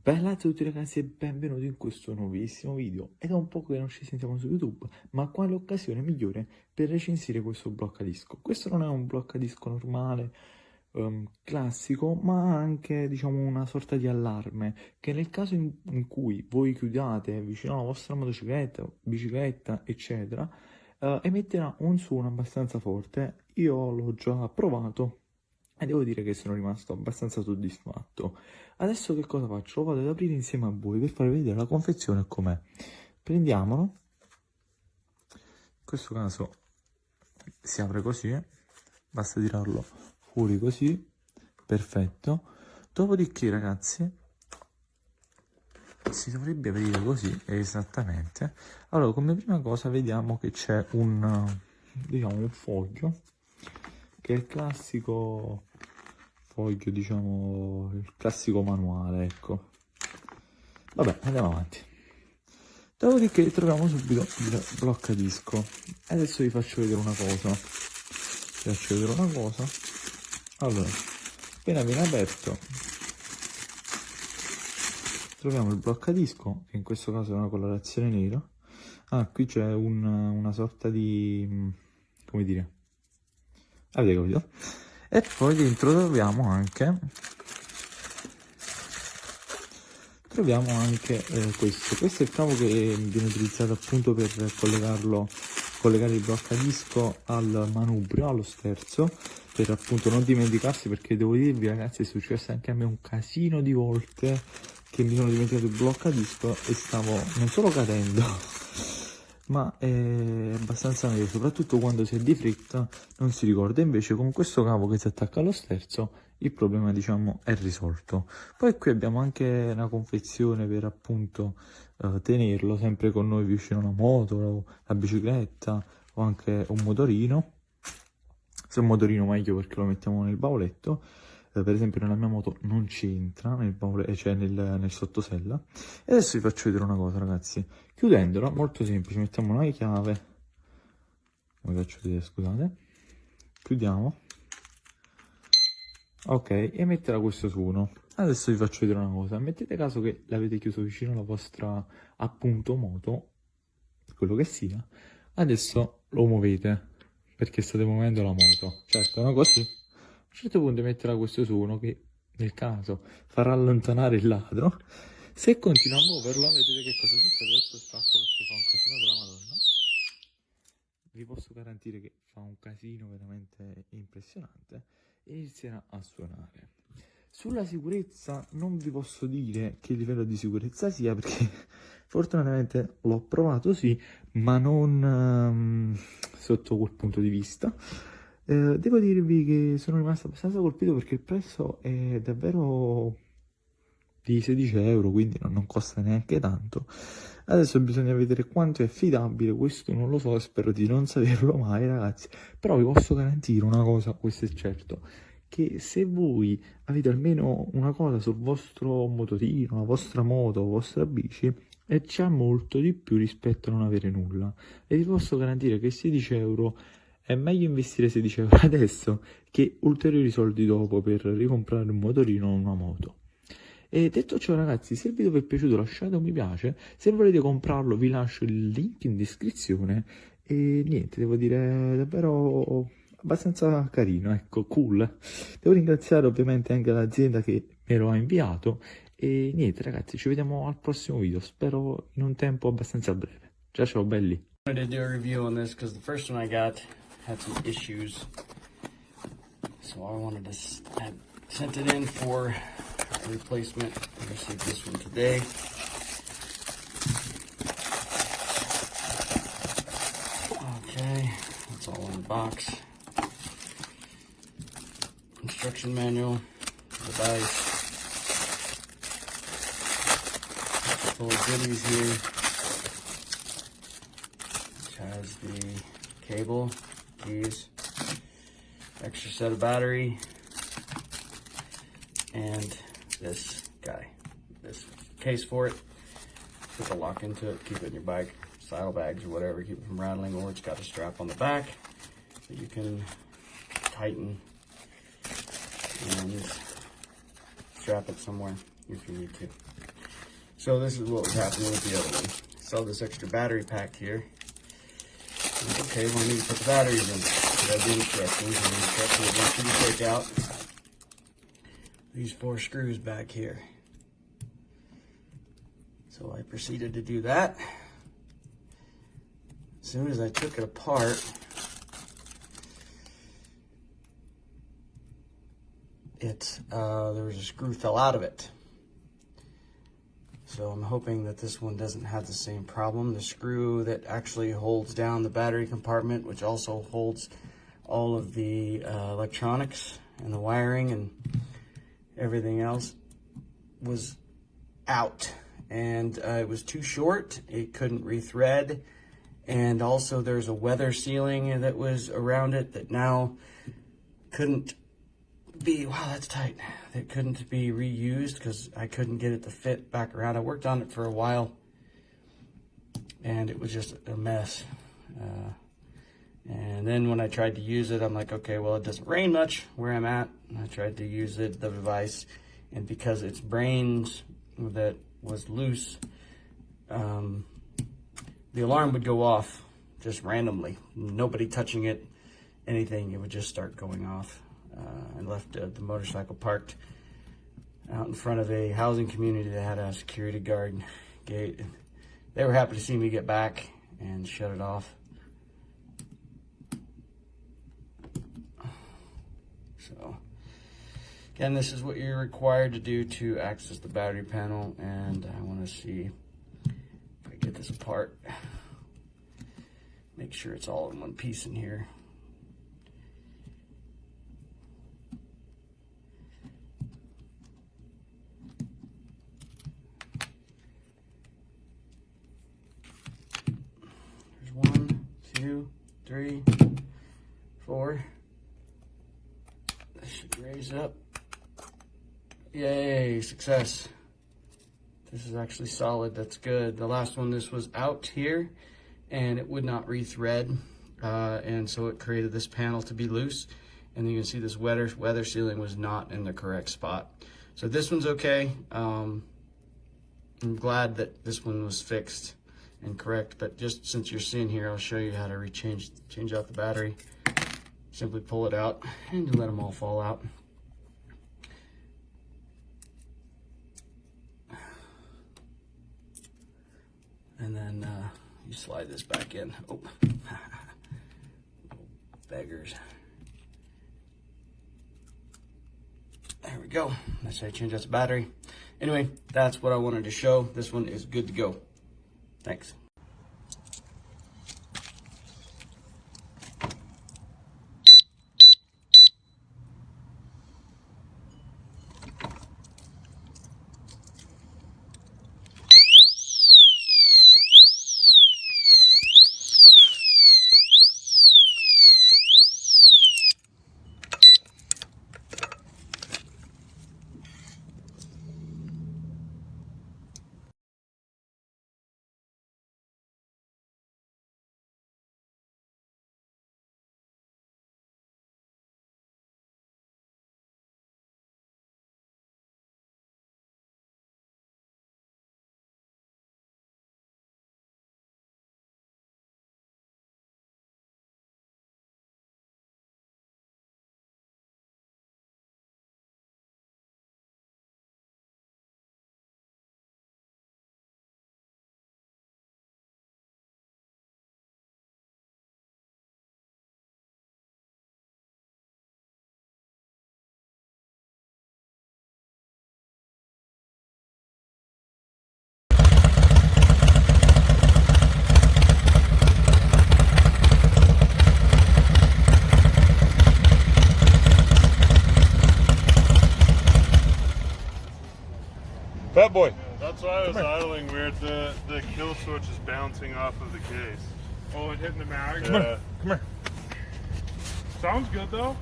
Bella a tutti ragazzi e benvenuti in questo nuovissimo video. Ed è un po' che non ci sentiamo su YouTube, ma quale occasione migliore per recensire questo bloccadisco. Questo non è un bloccadisco normale, classico, ma anche diciamo una sorta di allarme che nel caso in cui voi chiudiate vicino alla vostra motocicletta, bicicletta, eccetera, emetterà un suono abbastanza forte. Io l'ho già provato e devo dire che sono rimasto abbastanza soddisfatto. Adesso che cosa faccio? Lo vado ad aprire insieme a voi per farvi vedere la confezione com'è. Prendiamolo, in questo caso si apre così, basta tirarlo fuori così, perfetto. Dopodiché ragazzi, si dovrebbe aprire così, esattamente. Allora, come prima cosa vediamo che c'è diciamo, un foglio, che è il classico foglio, diciamo, il classico manuale, ecco. Vabbè, andiamo avanti. Dopodiché troviamo subito il bloccadisco. Adesso vi faccio vedere una cosa. Allora, appena viene aperto, troviamo il bloccadisco, che in questo caso è una colorazione nera. Ah, qui c'è una sorta di... come dire? Avete capito? E poi dentro troviamo anche questo è il cavo che viene utilizzato appunto per collegare il bloccadisco al manubrio, allo sterzo, per appunto non dimenticarsi, perché devo dirvi ragazzi è successo anche a me un casino di volte che mi sono dimenticato il bloccadisco e stavo non solo cadendo ma è abbastanza meglio, soprattutto quando si è di fretta, non si ricorda. Invece con questo cavo che si attacca allo sterzo il problema diciamo è risolto. Poi qui abbiamo anche una confezione per appunto tenerlo sempre con noi vicino alla moto, o la bicicletta o anche un motorino. Se è un motorino meglio perché lo mettiamo nel bauletto. Per esempio nella mia moto non ci entra nel baule, cioè nel sottosella. E adesso vi faccio vedere una cosa ragazzi, chiudendola, molto semplice, mettiamo una chiave, vi faccio vedere, scusate, chiudiamo, ok, e metterà questo suono. Adesso vi faccio vedere una cosa, mettete caso che l'avete chiuso vicino alla vostra appunto moto, quello che sia, adesso lo muovete perché state muovendo la moto, certo, no così. A un certo punto emetterà questo suono che nel caso farà allontanare il ladro. Se continua a muoverlo, vedete che cosa succede? Adesso stacco perché fa un casino della Madonna. Vi posso garantire che fa un casino veramente impressionante e inizierà a suonare. Sulla sicurezza non vi posso dire che livello di sicurezza sia, perché fortunatamente l'ho provato sì, ma non sotto quel punto di vista. Devo dirvi che sono rimasto abbastanza colpito perché il prezzo è davvero di 16 euro, quindi non costa neanche tanto. Adesso bisogna vedere quanto è affidabile, questo non lo so, spero di non saperlo mai ragazzi, però vi posso garantire una cosa, questo è certo, che se voi avete almeno una cosa sul vostro motorino, la vostra moto, la vostra bici, è già molto di più rispetto a non avere nulla. E vi posso garantire che 16 euro è meglio investire 16 euro adesso che ulteriori soldi dopo per ricomprare un motorino o una moto. E detto ciò ragazzi, se il video vi è piaciuto lasciate un mi piace, se volete comprarlo vi lascio il link in descrizione e niente, devo dire davvero abbastanza carino, ecco, cool. Devo ringraziare ovviamente anche l'azienda che me lo ha inviato e niente ragazzi, ci vediamo al prossimo video, spero in un tempo abbastanza breve. Ciao ciao belli! I wanted to do a review on this because the first one I got had some issues, so I wanted to sent it in for a replacement. I received this one today. Okay, that's all in the box. Instruction manual, device, full of goodies here. Has the cable, keys, extra set of battery, and this case for it. Put the lock into it, keep it in your bike, saddlebags or whatever, keep it from rattling, or it's got a strap on the back that you can tighten and strap it somewhere if you need to. So this is what was happening with the other one. Saw this extra battery pack here. Okay, well I need to put the batteries in. So I did instructions, and the instructions want you to take out these 4 screws back here. So I proceeded to do that. As soon as I took it apart, there was a screw fell out of it. So I'm hoping that this one doesn't have the same problem. The screw that actually holds down the battery compartment, which also holds all of the electronics and the wiring and everything else, was out. And it was too short. It couldn't rethread. And also there's a weather sealing that was around it that now couldn't be, wow, that's tight. That couldn't be reused because I couldn't get it to fit back around. I worked on it for a while and it was just a mess. And then when I tried to use it, I'm like, okay, well, it doesn't rain much where I'm at. And I tried to use the device, and because its brains that was loose, the alarm would go off just randomly. Nobody touching it, anything, it would just start going off. I left the motorcycle parked out in front of a housing community that had a security guard gate. They were happy to see me get back and shut it off. So, again, this is what you're required to do to access the battery panel, and I want to see if I get this apart. Make sure it's all in one piece in here. There's 1, 2, 3, 4. This should raise up. Yay, success. This is actually solid, that's good. The last one, this was out here and it would not rethread. And so it created this panel to be loose. And you can see this weather sealing was not in the correct spot. So this one's okay. I'm glad that this one was fixed and correct, but just since you're seeing here, I'll show you how to change out the battery. Simply pull it out and you let them all fall out. And then you slide this back in. Oh, beggars. There we go. That's how you change out the battery. Anyway, that's what I wanted to show. This one is good to go. Thanks. Fat boy. That's why I was idling weird. The kill switch is bouncing off of the case. Oh, it hitting the mag? Yeah. Come here. Sounds good though.